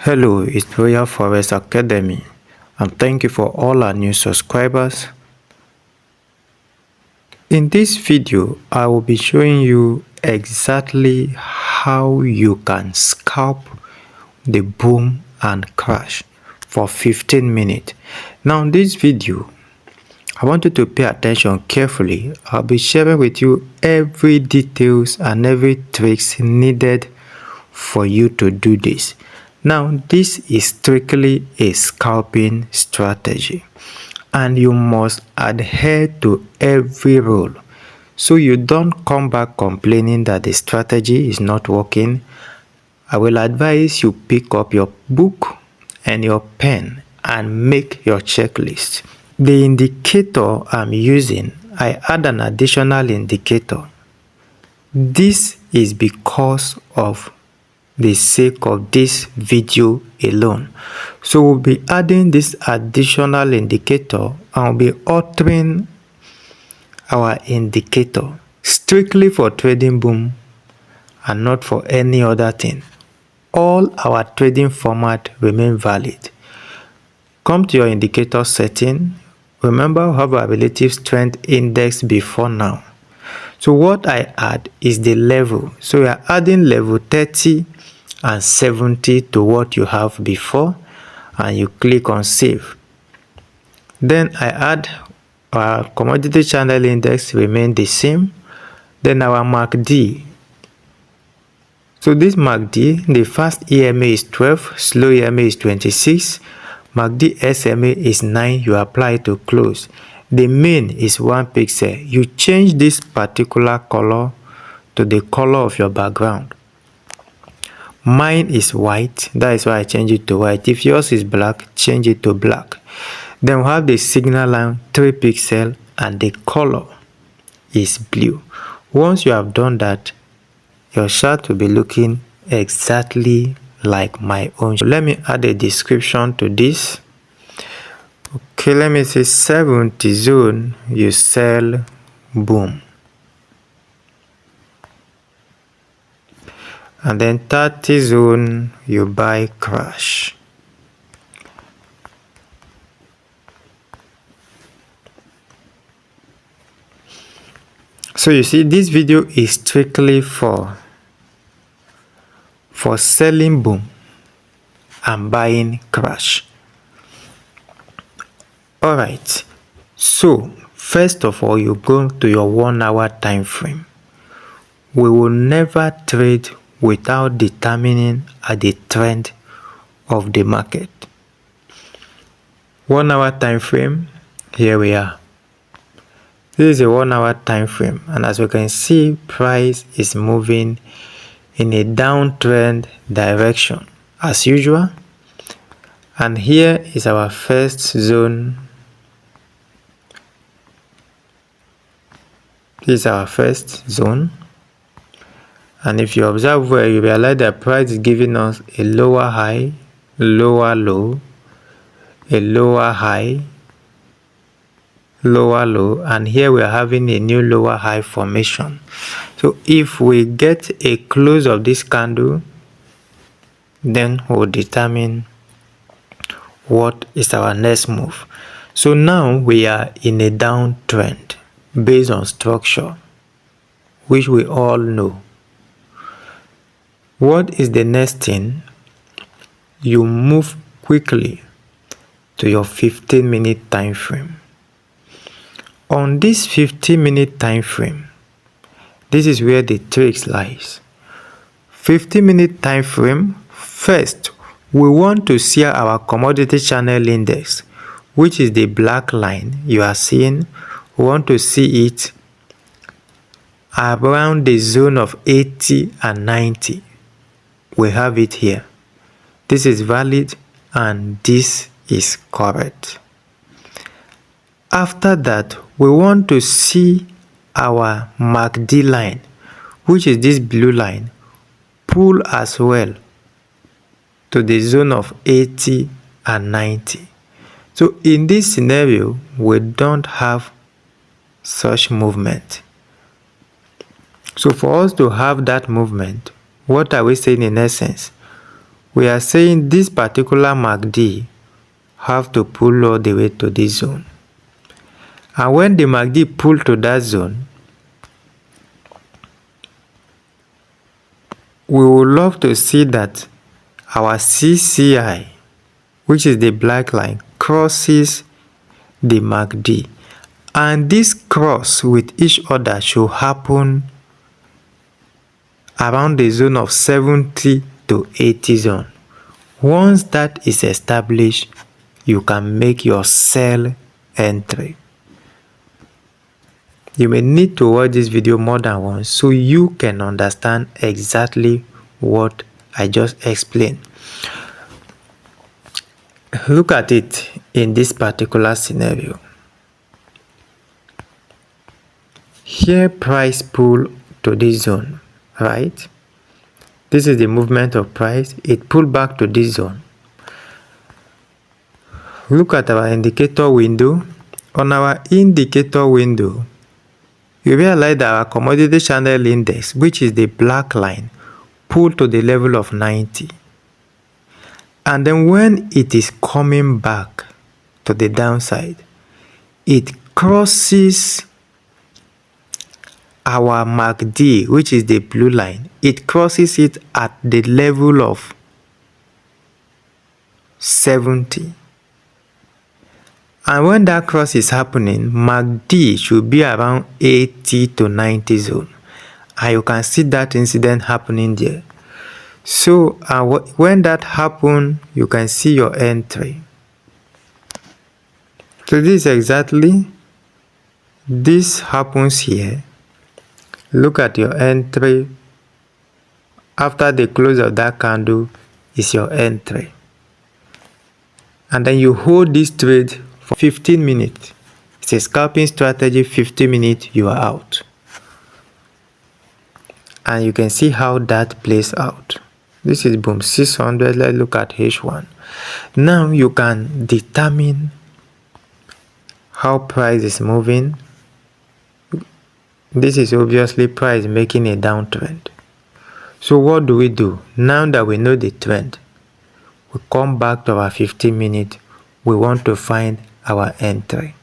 Hello, it's Royal FOREX Academy, and thank you for all our new subscribers. In this video, I will be showing you exactly how you can scalp the boom and crash for 15 minutes. Now in this video, I want you to pay attention carefully. I'll be sharing with you every details and every tricks needed for you to do this. Now this is strictly a scalping strategy and you must adhere to every rule so you don't come back complaining that the strategy is not working. I will advise you pick up your book and your pen and make your checklist. The indicator I'm using, I add an additional indicator. This is because of the sake of this video alone. So we'll be adding this additional indicator and we'll be altering our indicator strictly for trading boom and not for any other thing. All our trading format remain valid. Come to your indicator setting. Remember we have our relative strength index before now. So what I add is the level. So we are adding level 30 and 70 to what you have before, and you click on save. Then I add our commodity channel index remain the same. Then our MACD. So this MACD, the fast EMA is 12, slow EMA is 26, MACD SMA is 9, you apply to close. The mean is 1 pixel. You change this particular color to the color of your background. Mine is white, that is why I change it to white. If yours is black, change it to black. Then we have the signal line 3 pixel and the color is blue. Once you have done that, your chart will be looking exactly like my own. So let me add a description to this. Okay, let me say 70 zone, you sell boom. And then 30 zone, you buy crash. So you see, this video is strictly for selling boom and buying crash. Alright, so first of all, you go to your 1 hour time frame. We will never trade without determining the trend of the market. 1 hour time frame, here we are. This is a 1 hour time frame, and as you can see, price is moving in a downtrend direction as usual. And here is our first zone. This is our first zone. And if you observe well, you realize that price is giving us a lower high, lower low, a lower high, lower low, and here we are having a new lower high formation. So if we get a close of this candle, then we'll determine what is our next move. So now we are in a downtrend based on structure, which we all know. What is the next thing? You move quickly to your 15-minute time frame. On this 15-minute time frame, this is where the tricks lies. 15-minute time frame, first we want to see our commodity channel index, which is the black line you are seeing. We want to see it around the zone of 80 and 90. We have it here. This is valid and this is correct. After that, we want to see our MACD line, which is this blue line, pull as well to the zone of 80 and 90. So in this scenario, we don't have such movement. So for us to have that movement, what are we saying in essence? We are saying this particular MACD have to pull all the way to this zone. And when the MACD pull to that zone, we would love to see that our CCI, which is the black line, crosses the MACD. And this cross with each other should happen around the zone of 70 to 80 zone. Once that is established, you can make your sell entry. You may need to watch this video more than once so you can understand exactly what I just explained. Look at it in this particular scenario. Here price pull to this zone, right? This is the movement of price. It pulled back to this zone. Look at our indicator window. On our indicator window, you realize that our commodity channel index, which is the black line, pulled to the level of 90. And then when it is coming back to the downside, it crosses our MACD, which is the blue line. It crosses it at the level of 70. And when that cross is happening, MACD should be around 80 to 90 zone. And you can see that incident happening there. So when that happens, you can see your entry. So this exactly, this happens here. Look at your entry. After the close of that candle is your entry. And then you hold this trade for 15 minutes. It's a scalping strategy. 15 minutes, you are out. And you can see how that plays out. This is boom 600. Let's look at H1. Now you can determine how price is moving. This is obviously price making a downtrend. So what do we do? Now that we know the trend, we come back to our 15 minutes. We want to find our entry.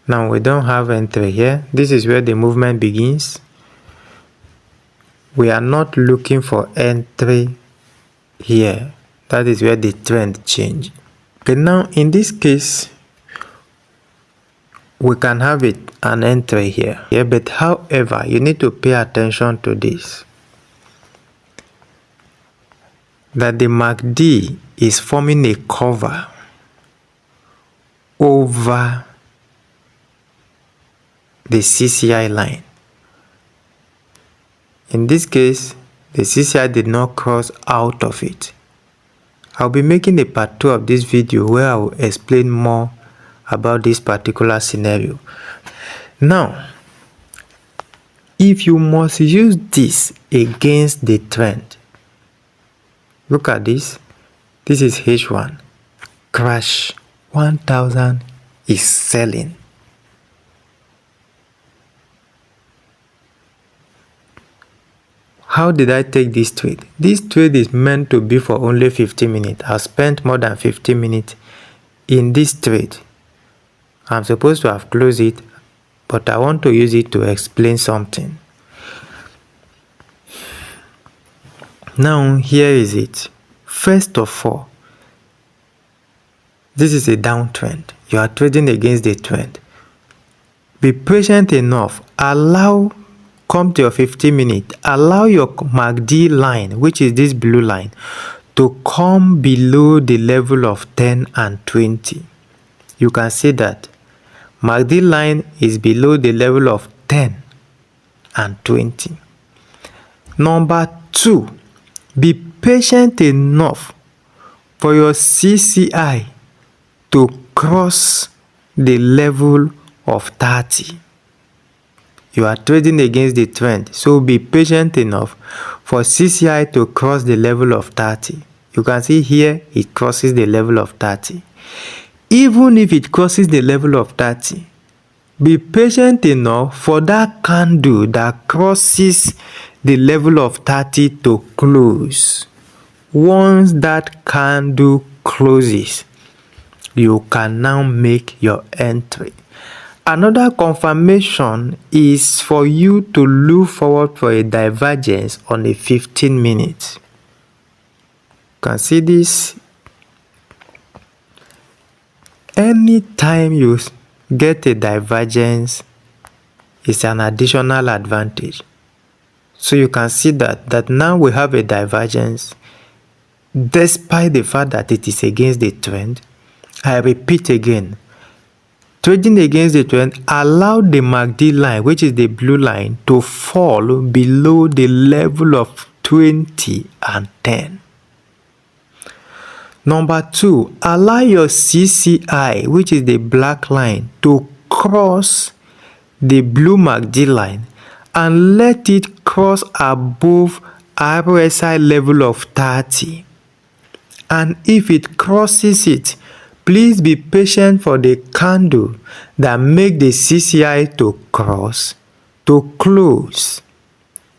Now we don't have entry here. This is where the movement begins. We are not looking for entry here. That is where the trend change. Okay, now in this case, we can have an entry here. But however, you need to pay attention to this. That the MACD is forming a cover over the CCI line. In this case, the CCI did not cross out of it. I'll be making a part 2 of this video where I will explain more about this particular scenario. Now, if you must use this against the trend, look at this. This is H1. Crash 1000 is selling. How did I take this trade? This trade is meant to be for only 15 minutes. I spent more than 15 minutes in this trade. I'm supposed to have closed it, but I want to use it to explain something. Now, here is it. First of all, this is a downtrend. You are trading against the trend. Be patient enough. Come to your 15 minutes. Allow your MACD line, which is this blue line, to come below the level of 10 and 20. You can see that MACD line is below the level of 10 and 20. Number 2, be patient enough for your CCI to cross the level of 30. You are trading against the trend, so be patient enough for CCI to cross the level of 30. You can see here it crosses the level of 30. Even if it crosses the level of 30, Be patient enough for that candle that crosses the level of 30 to close. Once that candle closes, you can now make your entry. Another confirmation is for you to look forward for a divergence on a 15 minutes. You can see this. Anytime you get a divergence, it's an additional advantage. So you can see that now we have a divergence despite the fact that it is against the trend. I repeat again, trading against the trend allowed the MACD line, which is the blue line, to fall below the level of 20 and 10. Number 2, allow your CCI, which is the black line, to cross the blue MACD line and let it cross above RSI level of 30. And if it crosses it, please be patient for the candle that make the CCI to cross, to close.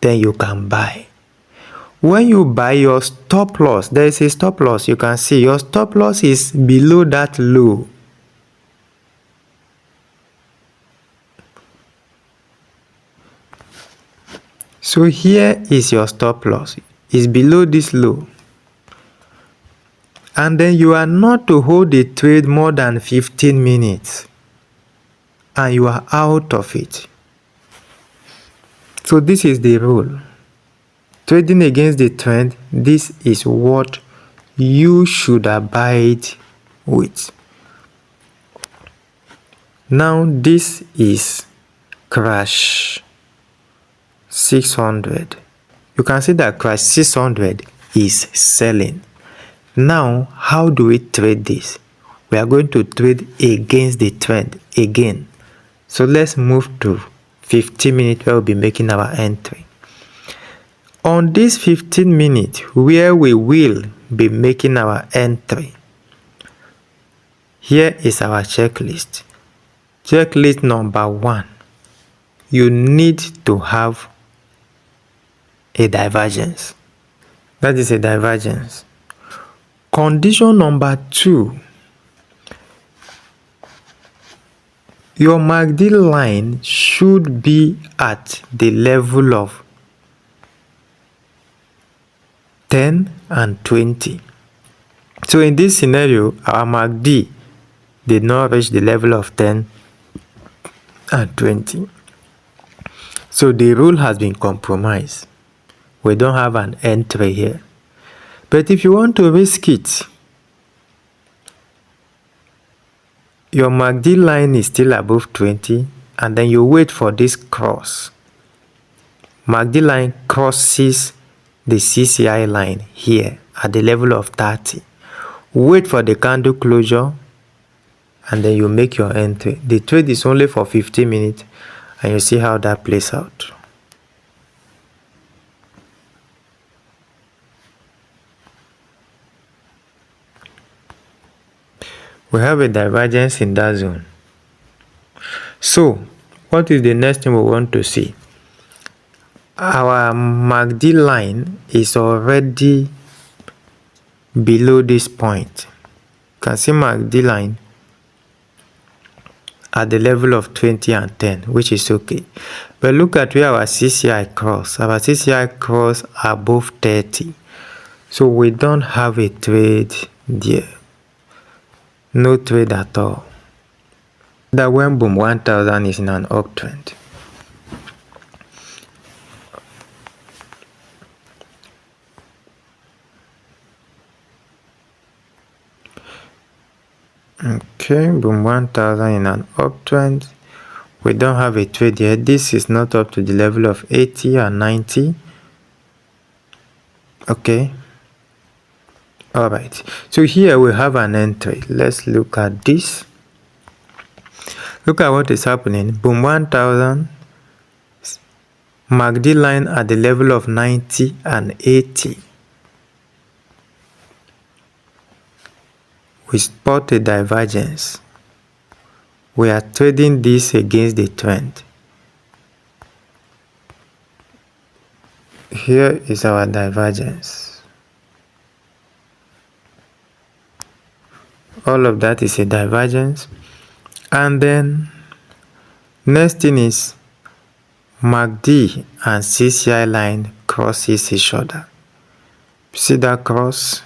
Then you can buy. When you buy your stop loss, there is a stop loss. You can see your stop loss is below that low. So here is your stop loss. It's below this low. And then you are not to hold the trade more than 15 minutes. And you are out of it. So this is the rule. Trading against the trend, this is what you should abide with. Now this is crash 600. You can see that crash 600 is selling. Now, how do we trade this? We are going to trade against the trend again. So let's move to 15 minutes where we'll be making our entry. On this 15 minutes where we will be making our entry, here is our checklist. Checklist number 1. You need to have a divergence. That is a divergence. Condition number 2. Your MACD line should be at the level of 10 and 20. So in this scenario, our MACD did not reach the level of 10 and 20. So the rule has been compromised. We don't have an entry here. But if you want to risk it, your MACD line is still above 20, and then you wait for this cross. MACD line crosses the CCI line here at the level of 30. Wait for the candle closure, and then you make your entry. The trade is only for 15 minutes, and you see how that plays out. We have a divergence in that zone. So, what is the next thing we want to see? Our MACD line is already below this point. You can see MACD line at the level of 20 and 10, which is okay. But look at where our CCI cross. Our CCI cross above 30. So we don't have a trade there. No trade at all. That when boom 1000 is in an uptrend. Okay, boom 1000 in an uptrend. We don't have a trade yet. This is not up to the level of 80 and 90. Okay. Alright. So here we have an entry. Let's look at this. Look at what is happening. Boom 1000. MACD line at the level of 90 and 80. We spot a divergence. we are trading this against the trend. Here is our divergence. All of that is a divergence. And then next thing is MACD and CCI line crosses each other. See that cross?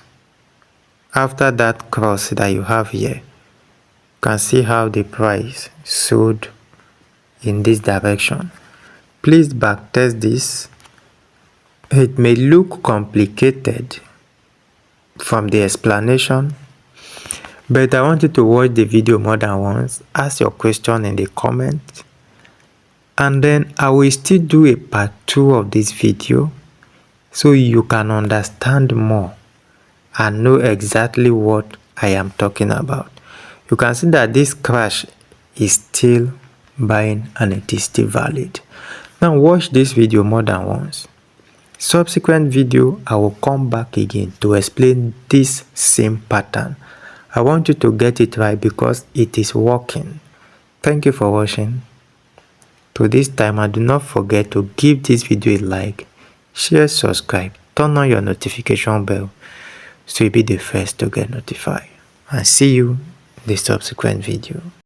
After that cross that you have here, you can see how the price sold in this direction. Please backtest this. It may look complicated from the explanation, but I want you to watch the video more than once. Ask your question in the comments, and then I will still do a part 2 of this video so you can understand more and know exactly what I am talking about. You can see that this crash is still buying and it is still valid. Now watch this video more than once. Subsequent video, I will come back again to explain this same pattern. I want you to get it right because it is working. Thank you for watching. To this time, and do not forget to give this video a like, share, subscribe, turn on your notification bell so you'll be the first to get notified. And see you in the subsequent video.